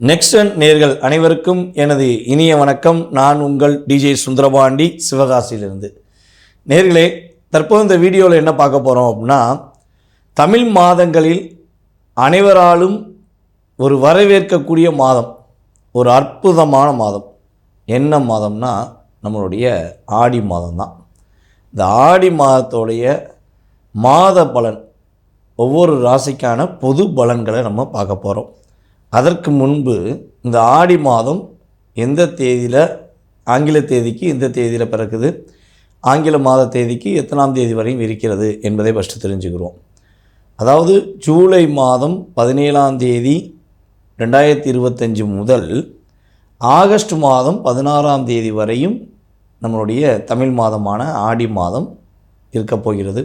Next நேர்கள் அனைவருக்கும் எனது இனிய வணக்கம். நான் உங்கள் டிஜே சுந்தரபாண்டி, சிவகாசியிலிருந்து. நேர்களே, தற்போது இந்த வீடியோவில் என்ன பார்க்க போகிறோம் அப்படின்னா, தமிழ் மாதங்களில் அனைவராலும் ஒரு வரவேற்கக்கூடிய மாதம், ஒரு அற்புதமான மாதம். என்ன மாதம்னா நம்மளுடைய ஆடி மாதம் தான். இந்த ஆடி மாதத்தோடைய மாத பலன், ஒவ்வொரு ராசிக்கான பொது பலன்களை நம்ம பார்க்க போகிறோம். அதற்கு முன்பு இந்த ஆடி மாதம் எந்த தேதியில், ஆங்கில தேதிக்கு எந்த தேதியில் பிறக்குது, ஆங்கில மாத தேதிக்கு எத்தனாம் தேதி வரையும் இருக்கிறது என்பதை ஃபஸ்ட்டு தெரிஞ்சுக்கிறோம். அதாவது ஜூலை மாதம் 17ஆம் தேதி 2025 முதல் ஆகஸ்ட் மாதம் 16ஆம் தேதி வரையும் நம்மளுடைய தமிழ் மாதமான ஆடி மாதம் இருக்கப் போகிறது.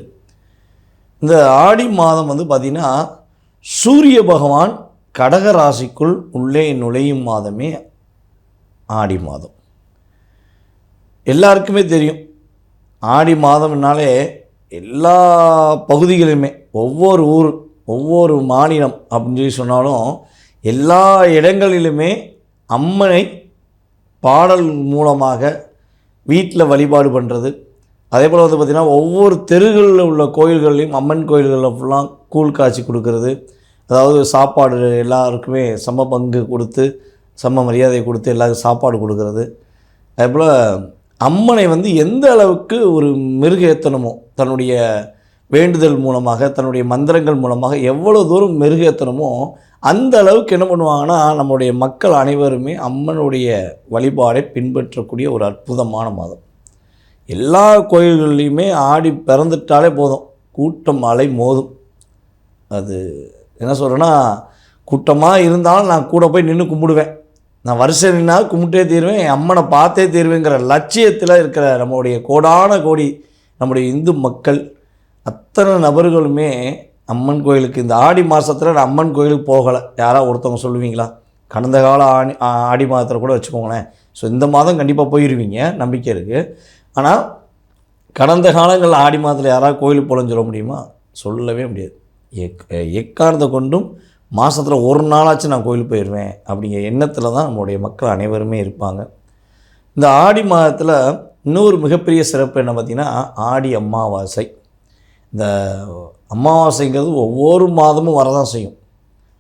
இந்த ஆடி மாதம் பார்த்திங்கன்னா, சூரிய பகவான் கடக ராசிக்குள் உள்ளே நுழையும் மாதமே ஆடி மாதம். எல்லாருக்குமே தெரியும், ஆடி மாதம்னாலே எல்லா பகுதிகளிலுமே, ஒவ்வொரு ஊர், ஒவ்வொரு மாநிலம் அப்படின்னு சொல்லி சொன்னாலும் எல்லா இடங்களிலுமே அம்மனை பாடல் மூலமாக வீட்டில் வழிபாடு பண்ணுறது. அதே போல் பார்த்திங்கன்னா, ஒவ்வொரு தெருகளில் உள்ள கோயில்கள்லையும், அம்மன் கோயில்களில் ஃபுல்லாக கூழ் காய்ச்சி கொடுக்கறது, அதாவது சாப்பாடு எல்லாருக்குமே சம பங்கு கொடுத்து, சம மரியாதை கொடுத்து எல்லாருக்கும் சாப்பாடு கொடுக்கறது. அதேபோல் அம்மனை எந்த அளவுக்கு ஒரு மெருகேற்றணுமோ, தன்னுடைய வேண்டுதல் மூலமாக, தன்னுடைய மந்திரங்கள் மூலமாக எவ்வளோ தூரம் மெருகேற்றணுமோ அந்த அளவுக்கு என்ன பண்ணுவாங்கன்னா, நம்முடைய மக்கள் அனைவருமே அம்மனுடைய வழிபாடை பின்பற்றக்கூடிய ஒரு அற்புதமான மாதம். எல்லா கோயில்கள்லேயுமே ஆடி பிறந்துட்டாலே போதும், கூட்டம் அலை மோதும். அது என்ன சொல்கிறேன்னா, கூட்டமாக இருந்தாலும் நான் கூட போய் நின்று கும்பிடுவேன், நான் வருஷம் நின்னால் கும்பிட்டே தீருவேன், என் அம்மனை பார்த்தே தீருவேங்கிற லட்சியத்தில் இருக்கிற நம்முடைய கோடான கோடி நம்முடைய இந்து மக்கள் அத்தனை நபர்களுமே அம்மன் கோயிலுக்கு இந்த ஆடி மாதத்தில் நான் அம்மன் கோயிலுக்கு போகலை யாராவது ஒருத்தவங்க சொல்லுவீங்களா? கடந்த கால ஆடி மாதத்தில் கூட வச்சுக்கோங்களேன். ஸோ இந்த மாதம் கண்டிப்பாக போயிடுவீங்க, நம்பிக்கை இருக்குது. ஆனால் கடந்த காலங்களில் ஆடி மாதத்தில் யாராவது கோயிலுக்கு போகலன்னு சொல்ல முடியுமா? சொல்லவே முடியாது. எக்காரணத்தை கொண்டும் மாதத்தில் ஒரு நாளாச்சும் நான் கோயிலுக்கு போயிடுவேன் அப்படிங்கிற எண்ணத்தில் தான் நம்மளுடைய மக்கள் அனைவருமே இருப்பாங்க. இந்த ஆடி மாதத்தில் இன்னொரு மிகப்பெரிய சிறப்பு என்ன பார்த்திங்கன்னா, ஆடி அமாவாசை. இந்த அமாவாசைங்கிறது ஒவ்வொரு மாதமும் வரதான் செய்யும்,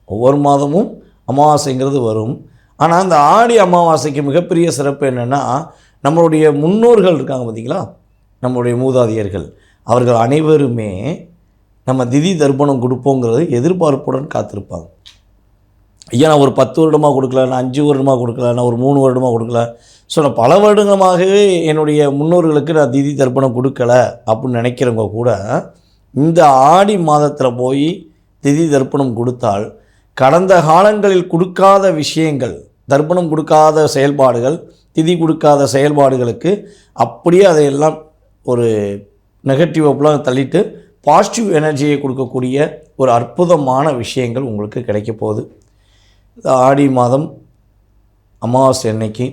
ஒவ்வொரு மாதமும் அமாவாசைங்கிறது வரும். ஆனால் இந்த ஆடி அமாவாசைக்கு மிகப்பெரிய சிறப்பு என்னென்னா, நம்மளுடைய முன்னோர்கள் இருக்காங்க பார்த்திங்களா, நம்மளுடைய மூதாதையர்கள், அவர்கள் அனைவருமே நம்ம திதி தர்ப்பணம் கொடுப்போங்கிறது எதிர்பார்ப்புடன் காத்திருப்பாங்க. ஐயா, நான் ஒரு 10 வருடமாக கொடுக்கல, நான் 5 வருடமாக கொடுக்கல, நான் ஒரு 3 வருடமாக கொடுக்கல, ஸோ நான் பல வருடமாகவே என்னுடைய முன்னோர்களுக்கு நான் திதி தர்ப்பணம் கொடுக்கலை அப்படின்னு நினைக்கிறவங்க கூட இந்த ஆடி மாதத்தில் போய் திதி தர்ப்பணம் கொடுத்தால், கடந்த காலங்களில் கொடுக்காத விஷயங்கள், தர்ப்பணம் கொடுக்காத செயல்பாடுகள், திதி கொடுக்காத செயல்பாடுகளுக்கு அப்படியே அதையெல்லாம் ஒரு நெகட்டிவ் அப்பெல்லாம் தள்ளிட்டு பாசிட்டிவ் எனர்ஜியை கொடுக்கக்கூடிய ஒரு அற்புதமான விஷயங்கள் உங்களுக்கு கிடைக்க போகுது. இந்த ஆடி மாதம் அமாவாசை அன்னைக்கு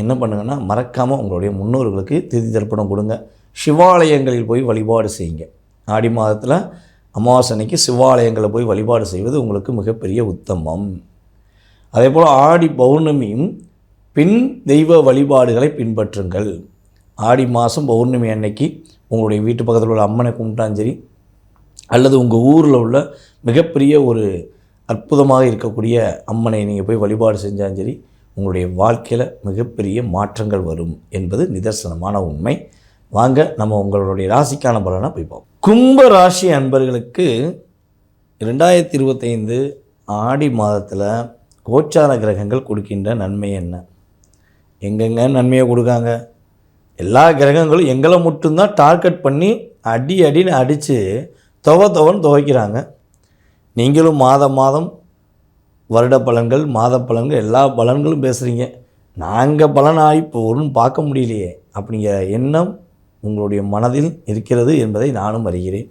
என்ன பண்ணுங்கன்னா, மறக்காமல் உங்களுடைய முன்னோர்களுக்கு திதி தர்ப்பணம் கொடுங்க. சிவாலயங்களில் போய் வழிபாடு செய்யுங்க. ஆடி மாதத்தில் அமாவாசை அன்னைக்கு சிவாலயங்களில் போய் வழிபாடு செய்வது உங்களுக்கு மிகப்பெரிய உத்தமம். அதே போல் ஆடி பௌர்ணமியும் பின் தெய்வ வழிபாடுகளை பின்பற்றுங்கள். ஆடி மாதம் பௌர்ணமி அன்னைக்கு உங்களுடைய வீட்டு பக்கத்தில் உள்ள அம்மனை கும்பிட்டாலும் சரி, அல்லது உங்கள் ஊரில் உள்ள மிகப்பெரிய ஒரு அற்புதமாக இருக்கக்கூடிய அம்மனை நீங்கள் போய் வழிபாடு செஞ்சாலும் சரி, உங்களுடைய வாழ்க்கையில் மிகப்பெரிய மாற்றங்கள் வரும் என்பது நிதர்சனமான உண்மை. வாங்க நம்ம உங்களுடைய ராசிக்கான பலனை போய் பார்ப்போம். கும்ப ராசி அன்பர்களுக்கு 2025 ஆடி மாதத்தில் கோச்சார கிரகங்கள் கொடுக்கின்ற நன்மை என்ன? எங்கெங்க நன்மையை கொடுக்காங்க? எல்லா கிரகங்களும் எங்களை மட்டும்தான் டார்கெட் பண்ணி அடின்னு அடித்து துவன்னு துவைக்கிறாங்க. நீங்களும் மாதம் வருட பலன்கள், மாத பலன்கள், எல்லா பலன்களும் பேசுகிறீங்க. நாங்கள் பலனாகி இப்போ ஒன்றும் பார்க்க முடியலையே அப்படிங்கிற எண்ணம் உங்களுடைய மனதில் இருக்கிறது என்பதை நானும் அறிகிறேன்.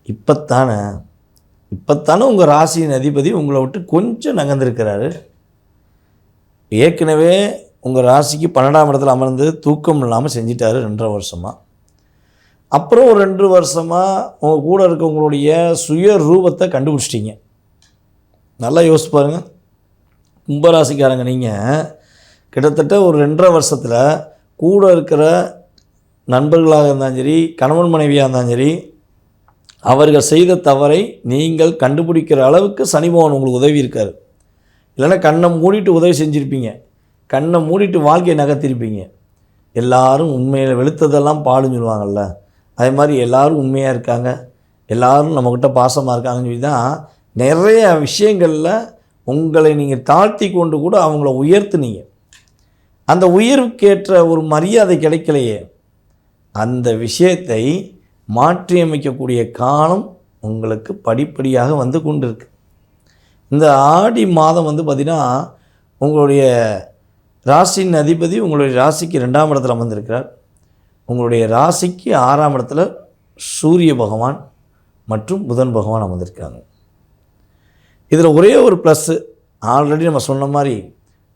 இப்போத்தானே உங்கள் ராசியின் அதிபதி உங்களை விட்டு கொஞ்சம் நகர்ந்திருக்கிறாரு. ஏற்கனவே உங்கள் ராசிக்கு 12ஆம் இடத்துல அமர்ந்து தூக்கம் இல்லாமல் செஞ்சிட்டாரு 2.5 வருஷமாக. அப்புறம் ஒரு 2 வருஷமாக உங்கள் கூட இருக்கவங்களுடைய சுய ரூபத்தை கண்டுபிடிச்சிட்டிங்க. நல்லா யோசிச்சு பாருங்கள். கும்பராசிக்காரங்க நீங்கள் கிட்டத்தட்ட ஒரு 2.5 வருஷத்தில் கூட இருக்கிற நண்பர்களாக இருந்தாலும் சரி, கணவன் மனைவியாக இருந்தாலும் சரி, அவர்கள் செய்த தவறை நீங்கள் கண்டுபிடிக்கிற அளவுக்கு சனி பகவான் உங்களுக்கு உதவி இருக்கார். இல்லைன்னா கண்ணை மூடிட்டு உதவி செஞ்சுருப்பீங்க, கண்ணை மூடிட்டு வாழ்க்கையை நகர்த்திருப்பீங்க. எல்லாரும் உண்மையில் வெளுத்ததெல்லாம் பாலுன்னு சொல்லுவாங்கள்ல, அதே மாதிரி எல்லோரும் உண்மையாக இருக்காங்க, எல்லோரும் நம்மக்கிட்ட பாசமாக இருக்காங்கன்னு சொல்லி தான் நிறைய விஷயங்களில் உங்களை நீங்கள் தாழ்த்தி கொண்டு கூட அவங்கள உயர்த்துனீங்க. அந்த உயர்வுக்கேற்ற ஒரு மரியாதை கிடைக்கலையே. அந்த விஷயத்தை மாற்றியமைக்கக்கூடிய காலம் உங்களுக்கு படிப்படியாக வந்து கொண்டு இருக்கு. இந்த ஆடி மாதம் வந்து பார்த்திங்கன்னா உங்களுடைய ராசியின் அதிபதி உங்களுடைய ராசிக்கு 2ஆம் இடத்துல அமர்ந்திருக்கிறார். உங்களுடைய ராசிக்கு 6ஆம் இடத்துல சூரிய பகவான் மற்றும் புதன் பகவான் அமர்ந்திருக்காங்க. இதில் ஒரே ஒரு ப்ளஸ்ஸு, ஆல்ரெடி நம்ம சொன்ன மாதிரி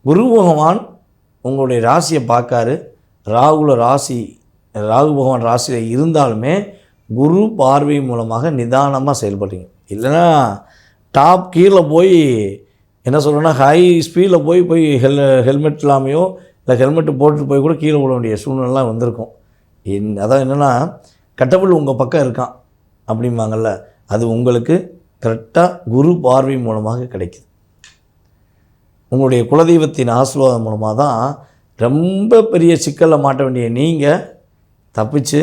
குரு பகவான் உங்களுடைய ராசியை பார்க்காரு. ராகு பகவான் ராசியில் இருந்தாலுமே குரு பார்வை மூலமாக நிதானமாக செயல்படுறீங்க. இல்லைன்னா டாப் கீழே போய் என்ன சொல்கிறேன்னா ஹை ஸ்பீடில் போய் ஹெல்மெட் இல்லாமையோ இல்லை ஹெல்மெட்டு போட்டுட்டு போய் கூட கீழே விட வேண்டிய சூழ்நிலாம் வந்திருக்கும். அதான் என்னென்னா கட்டபிள் உங்கள் பக்கம் இருக்கான் அப்படிம்பாங்கள்ல, அது உங்களுக்கு கரெக்டாக குரு பார்வை மூலமாக கிடைக்குது. உங்களுடைய குலதெய்வத்தின் ஆசீர்வாதம் மூலமாக தான் ரொம்ப பெரிய சிக்கலில் மாட்ட வேண்டிய நீங்கள் தப்பிச்சு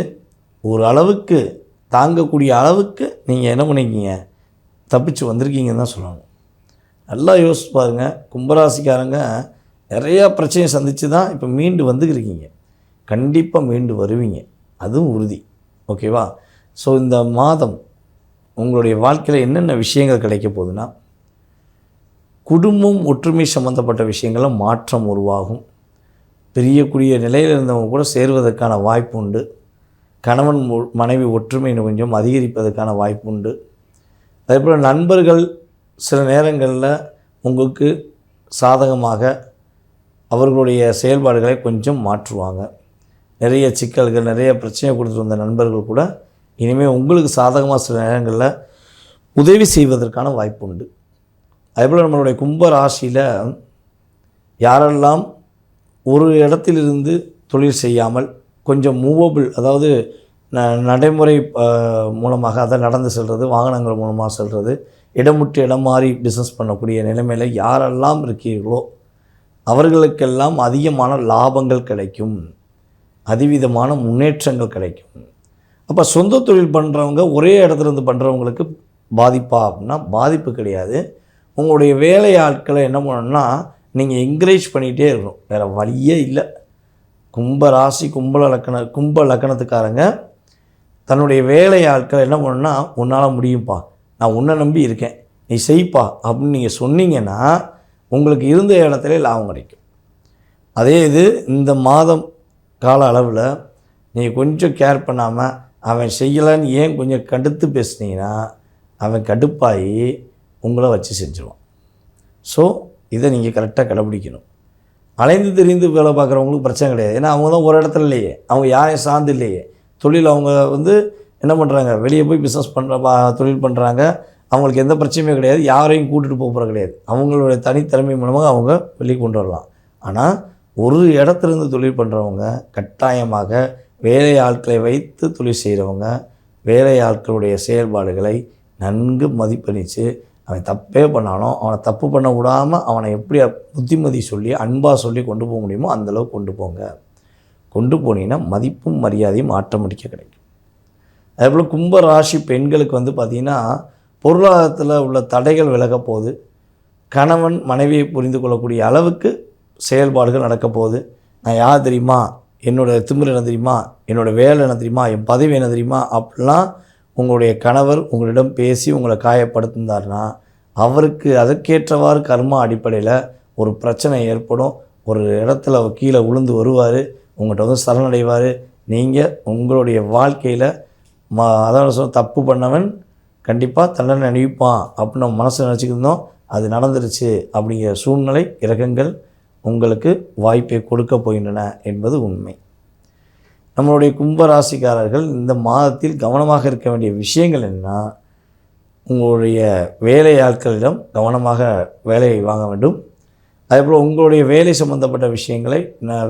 ஒரு அளவுக்கு தாங்கக்கூடிய அளவுக்கு நீங்கள் என்ன பண்ணிக்கிங்க, தப்பிச்சு வந்திருக்கீங்கன்னு தான் சொல்லணும். நல்லா யோசிச்சு பாருங்கள். கும்பராசிக்காரங்க நிறையா பிரச்சனையை சந்தித்து தான் இப்போ மீண்டு வந்துருக்கீங்க. கண்டிப்பாக மீண்டு வருவீங்க, அதுவும் உறுதி. ஓகேவா? ஸோ இந்த மாதம் உங்களுடைய வாழ்க்கையில் என்னென்ன விஷயங்கள் கிடைக்க போகுதுன்னா, குடும்பம் ஒற்றுமை சம்மந்தப்பட்ட விஷயங்களில் மாற்றம் உருவாகும். பிரியக்கூடிய நிலையில் இருந்தவங்க கூட சேருவதற்கான வாய்ப்பு உண்டு. கணவன் மனைவி ஒற்றுமை கொஞ்சம் அதிகரிப்பதற்கான வாய்ப்பு உண்டு. அதேபோல் நண்பர்கள் சில நேரங்களில் உங்களுக்கு சாதகமாக அவர்களுடைய செயல்பாடுகளை கொஞ்சம் மாற்றுவாங்க. நிறைய சிக்கல்கள் நிறைய பிரச்சனை கொடுத்துட்டு வந்த நண்பர்கள் கூட இனிமேல் உங்களுக்கு சாதகமாக சில நேரங்களில் உதவி செய்வதற்கான வாய்ப்பு உண்டு. அதேபோல் நம்மளுடைய கும்ப ராசியில் யாரெல்லாம் ஒரு இடத்திலிருந்து தொழில் செய்யாமல் கொஞ்சம் மூவபிள், அதாவது நடைமுறை மூலமாக அதை நடந்து செல்வது, வாகனங்கள் மூலமாக செல்வது, இடம் விட்டு இடம் மாறி பிஸ்னஸ் பண்ணக்கூடிய நிலைமையில் யாரெல்லாம் இருக்கீர்களோ அவர்களுக்கெல்லாம் அதிகமான லாபங்கள் கிடைக்கும், அதிவிதமான முன்னேற்றங்கள் கிடைக்கும். அப்போ சொந்த தொழில் பண்ணுறவங்க ஒரே இடத்துலேருந்து பண்ணுறவங்களுக்கு பாதிப்பா அப்படின்னா பாதிப்பு கிடையாது. உங்களுடைய வேலை ஆட்களை என்ன பண்ணணும்னா நீங்கள் என்கரேஜ் பண்ணிகிட்டே இருக்கணும், வேறு வழியே இல்லை. கும்ப ராசி கும்ப லக்கணத்துக்காரங்க தன்னுடைய வேலை ஆட்களை என்ன பண்ணணும்னா, உன்னால் முடியும்ப்பா, நான் உன்னை நம்பி இருக்கேன், நீ செய்ப்பா அப்படின்னு நீங்கள் சொன்னீங்கன்னா உங்களுக்கு இருந்த இடத்துல லாபம் கிடைக்கும். அதே இது இந்த மாதம் கால அளவில் நீங்கள் கொஞ்சம் கேர் பண்ணாமல் அவன் செய்யலைன்னு ஏன் கொஞ்சம் கடுத்து பேசுனீங்கன்னா அவன் கடுப்பாகி உங்களை வச்சு செஞ்சுருவான். ஸோ இதை நீங்கள் கரெக்டாக கடைப்பிடிக்கணும். அலைந்து தெரிந்து வேலை பார்க்குறவங்களுக்கு பிரச்சனை கிடையாது. ஏன்னா அவங்க தான் ஒரு இடத்துல இல்லையே, அவங்க யாரையும் சார்ந்து இல்லையே. தொழில் அவங்க என்ன பண்ணுறாங்க, வெளியே போய் பிஸ்னஸ் தொழில் பண்ணுறாங்க, அவங்களுக்கு எந்த பிரச்சனையுமே கிடையாது, யாரையும் கூட்டிகிட்டு போகிற கிடையாது. அவங்களுடைய தனித்திறமை மூலமாக அவங்க வெளியே கொண்டு வரலாம். ஆனால் ஒரு இடத்துலேருந்து தொழில் பண்ணுறவங்க கட்டாயமாக வேலை ஆட்களை வைத்து தொழில் செய்கிறவங்க வேலை ஆட்களுடைய செயல்பாடுகளை நன்கு மதிப்பளித்து அவன் தப்பே பண்ணாலும் அவனை தப்பு பண்ண விடாமல் அவனை எப்படி புத்திமதி சொல்லி அன்பாக சொல்லி கொண்டு போக முடியுமோ அந்தளவுக்கு கொண்டு போங்க. கொண்டு போனீங்கன்னா மதிப்பும் மரியாதையும் ஆட்டோமேட்டிக்காக கிடைக்கும். அதேபோல் கும்ப ராசி பெண்களுக்கு பார்த்திங்கன்னா பொருளாதாரத்தில் உள்ள தடைகள் விலக போகுது. கணவன் மனைவியை புரிந்து கொள்ளக்கூடிய அளவுக்கு செயல்பாடுகள் நடக்க போகுது. நான் யார் தெரியுமா, என்னோடய திமிரு என்ன தெரியுமா, என்னோடய வேலை என்ன தெரியுமா, என் பதவி என்ன தெரியுமா அப்படிலாம் உங்களுடைய கணவர் உங்களிடம் பேசி உங்களை காயப்படுத்தினார்னா அவருக்கு அதற்கேற்றவாறு கர்மா அடிப்படையில் ஒரு பிரச்சனை ஏற்படும். ஒரு இடத்துல கீழே விழுந்து வருவார், உங்கள்கிட்ட சரணடைவார். நீங்கள் உங்களுடைய வாழ்க்கையில் அதான் தப்பு பண்ணவன் கண்டிப்பாக தண்டனை அணிவிப்பான் அப்படின்னு நம்ம மனசு நினச்சிக்கிருந்தோம். அது நடந்துருச்சு அப்படிங்கிற சூழ்நிலை கிரகங்கள் உங்களுக்கு வாய்ப்பை கொடுக்க போகின்றன என்பது உண்மை. நம்மளுடைய கும்பராசிக்காரர்கள் இந்த மாதத்தில் கவனமாக இருக்க வேண்டிய விஷயங்கள் என்னென்னா, உங்களுடைய வேலை ஆட்களிடம் கவனமாக வேலையை வாங்க வேண்டும். அதேபோல் உங்களுடைய வேலை சம்மந்தப்பட்ட விஷயங்களை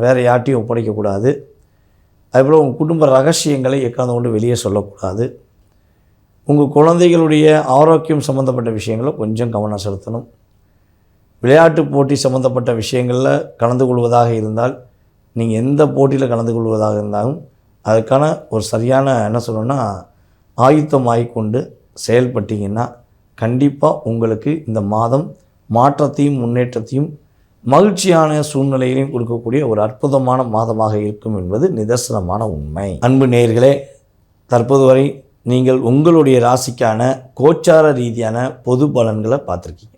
வேறு யார்ட்டையும் ஒப்படைக்கக்கூடாது. அதேபோல் உங்கள் குடும்ப ரகசியங்களை எக்காந்து கொண்டு வெளியே சொல்லக்கூடாது. உங்கள் குழந்தைகளுடைய ஆரோக்கியம் சம்மந்தப்பட்ட விஷயங்களை கொஞ்சம் கவனம் செலுத்தணும். விளையாட்டு போட்டி சம்மந்தப்பட்ட விஷயங்களில் கலந்து கொள்வதாக இருந்தால், நீங்கள் எந்த போட்டியில் கலந்து கொள்வதாக இருந்தாலும் அதுக்கான ஒரு சரியான என்ன சொல்லணும்னா ஆயுத்தமாகிக்கொண்டு செயல்பட்டீங்கன்னா கண்டிப்பாக உங்களுக்கு இந்த மாதம் மாற்றத்தையும் முன்னேற்றத்தையும் மகிழ்ச்சியான சூழ்நிலைகளையும் கொடுக்கக்கூடிய ஒரு அற்புதமான மாதமாக இருக்கும் என்பது நிதர்சனமான உண்மை. அன்பு நேயர்களே, தற்போது வரை நீங்கள் உங்களுடைய ராசிக்கான கோச்சார ரீதியான பொது பலன்களை பார்த்துருக்கீங்க.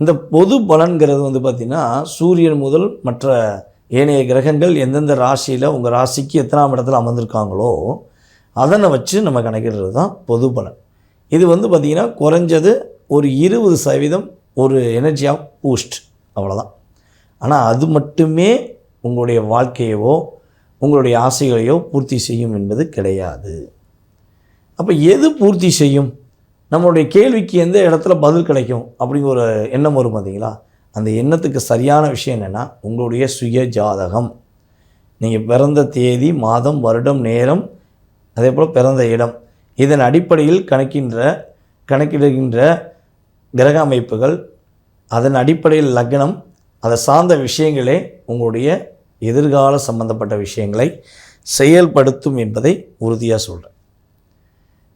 இந்த பொது பலன்கிறது பார்த்திங்கன்னா சூரியன் முதல் மற்ற ஏனைய கிரகங்கள் எந்தெந்த ராசியில் உங்கள் ராசிக்கு எத்தனாம் இடத்துல அமர்ந்திருக்காங்களோ அதனை வச்சு நம்ம கணக்கிடுறது தான் பொது பலன். இது பார்த்திங்கன்னா குறைஞ்சது ஒரு 20% ஒரு எனர்ஜியாக பூஸ்ட், அவ்வளோதான். ஆனால் அது மட்டுமே உங்களுடைய வாழ்க்கையவோ உங்களுடைய ஆசைகளையோ பூர்த்தி செய்யும் என்பது கிடையாது. அப்போ எது பூர்த்தி செய்யும்? நம்மளுடைய கேள்விக்கு எந்த இடத்துல பதில் கிடைக்கும் அப்படிங்கிற ஒரு எண்ணம் வரும் பார்த்தீங்களா? அந்த எண்ணத்துக்கு சரியான விஷயம் என்னென்னா உங்களுடைய சுய ஜாதகம். நீங்கள் பிறந்த தேதி, மாதம், வருடம், நேரம், அதே போல் பிறந்த இடம், இதன் அடிப்படையில் கணக்கிடுகின்ற கிரக அமைப்புகள், அதன் அடிப்படையில் லக்னம், அதை சார்ந்த விஷயங்களே உங்களுடைய எதிர்கால சம்பந்தப்பட்ட விஷயங்களை செயல்படுத்தும் என்பதை உறுதியாக சொல்கிறேன்.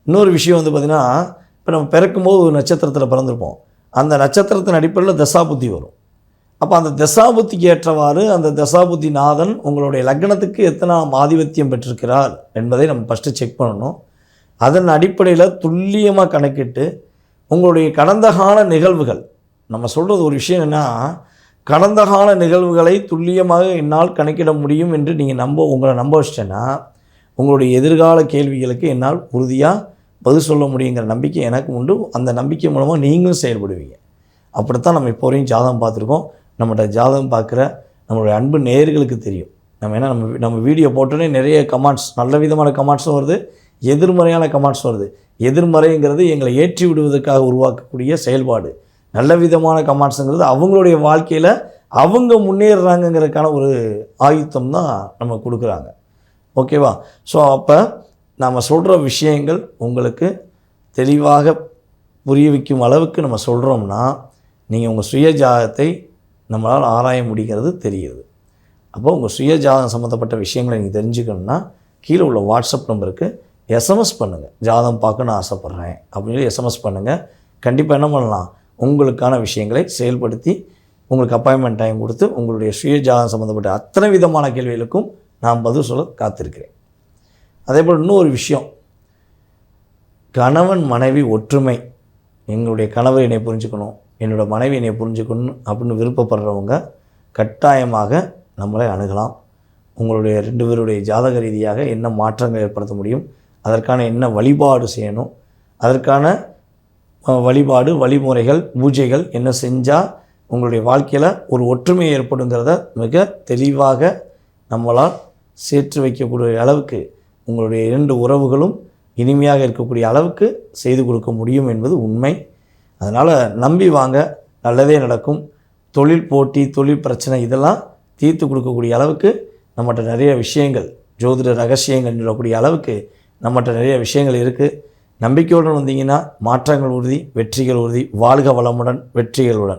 இன்னொரு விஷயம் பார்த்திங்கன்னா, இப்போ நம்ம பிறக்கும்போது ஒரு நட்சத்திரத்தில் பிறந்திருப்போம். அந்த நட்சத்திரத்தின் அடிப்படையில் தசாபுத்தி வரும். அப்போ அந்த தசாபுத்திக்கு ஏற்றவாறு அந்த தசாபுத்தி நாதன் உங்களுடைய லக்னத்துக்கு எத்தனாம் ஆதிபத்தியம் பெற்றிருக்கிறார் என்பதை நம்ம ஃபஸ்ட்டு செக் பண்ணணும். அதன் அடிப்படையில் துல்லியமாக கணக்கிட்டு உங்களுடைய கடந்த கால நிகழ்வுகள், நம்ம சொல்கிறது ஒரு விஷயம் என்னென்னா, கடந்த கால நிகழ்வுகளை துல்லியமாக என்னால் கணக்கிட முடியும் என்று நீங்கள் உங்களை நம்ப வச்சிட்டேன்னா உங்களுடைய எதிர்கால கேள்விகளுக்கு என்னால் உறுதியாக பதில் சொல்ல முடியுங்கிற நம்பிக்கை எனக்கு உண்டு. அந்த நம்பிக்கை மூலமாக நீங்களும் செயல்படுவீங்க. அப்படித்தான் நம்ம இப்போ வரையும் ஜாதகம் பார்த்துருக்கோம். நம்மகிட்ட ஜாதகம் பார்க்குற நம்மளுடைய அன்பு நேயர்களுக்கு தெரியும். நம்ம வீடியோ போட்டோன்னே நிறைய கமெண்ட்ஸ், நல்ல விதமான கமெண்ட்ஸும் வருது, எதிர்மறையான கமெண்ட்ஸும் வருது. எதிர்மறைங்கிறது எங்களை ஏற்றி விடுவதற்காக உருவாக்கக்கூடிய செயல்பாடு. நல்ல விதமான கமெண்ட்ஸுங்கிறது அவங்களுடைய வாழ்க்கையில் அவங்க முன்னேறுறாங்கங்கிறதுக்கான ஒரு ஆயுத்தம் தான் நம்ம கொடுக்குறாங்க. ஓகேவா? ஸோ அப்போ நம்ம சொல்கிற விஷயங்கள் உங்களுக்கு தெளிவாக புரிய வைக்கும் அளவுக்கு நம்ம சொல்கிறோம்னா நீங்கள் உங்கள் சுய ஜாதகத்தை நம்மளால் ஆராய முடிகிறது தெரியுது. அப்போ உங்கள் சுய ஜாதகம் சம்மந்தப்பட்ட விஷயங்களை நீங்கள் தெரிஞ்சுக்கணுன்னா கீழே உள்ள வாட்ஸ்அப் நம்பருக்கு எஸ்எம்எஸ் பண்ணுங்கள். ஜாதகம் பார்க்கணுன்னு ஆசைப்பட்றேன் அப்படின்னு சொல்லி எஸ்எம்எஸ் பண்ணுங்கள். கண்டிப்பாக என்ன பண்ணலாம், உங்களுக்கான விஷயங்களை செயல்படுத்தி உங்களுக்கு அப்பாயின்மெண்ட் டைம் கொடுத்து உங்களுடைய சுய ஜாதகம் சம்மந்தப்பட்ட அத்தனை விதமான கேள்விகளுக்கும் நான் பதில் சொல்ல காத்திருக்கிறேன். அதே போல் இன்னொரு விஷயம், கணவன் மனைவி ஒற்றுமை. எங்களுடைய கணவர் என்னை புரிஞ்சுக்கணும், என்னோடய மனைவி என்னை புரிஞ்சுக்கணும் அப்படின்னு விருப்பப்படுறவங்க கட்டாயமாக நம்மளை அணுகலாம். உங்களுடைய 2 பேருடைய ஜாதக ரீதியாக என்ன மாற்றங்கள் ஏற்படுத்த முடியும், அதற்கான என்ன வழிபாடு செய்யணும், அதற்கான வழிபாடு வழிமுறைகள் பூஜைகள் என்ன செஞ்சால் உங்களுடைய வாழ்க்கையில் ஒரு ஒற்றுமை ஏற்படுங்கிறத மிக தெளிவாக நம்மளால் சேர்த்து வைக்கக்கூடிய அளவுக்கு உங்களுடைய 2 உறவுகளும் இனிமையாக இருக்கக்கூடிய அளவுக்கு செய்து கொடுக்க முடியும் என்பது உண்மை. அதனால் நம்பி வாங்க, நல்லதே நடக்கும். தொழில் போட்டி, தொழில் பிரச்சனை இதெல்லாம் தீர்த்து கொடுக்கக்கூடிய அளவுக்கு நம்மகிட்ட நிறைய விஷயங்கள், ஜோதிட ரகசியங்கள் சொல்லக்கூடிய அளவுக்கு நம்மகிட்ட நிறைய விஷயங்கள் இருக்குது. நம்பிக்கையுடன் வந்தீங்கன்னா மாற்றங்கள் உறுதி, வெற்றிகள் உறுதி. வாழ்க வளமுடன், வெற்றிகளுடன்.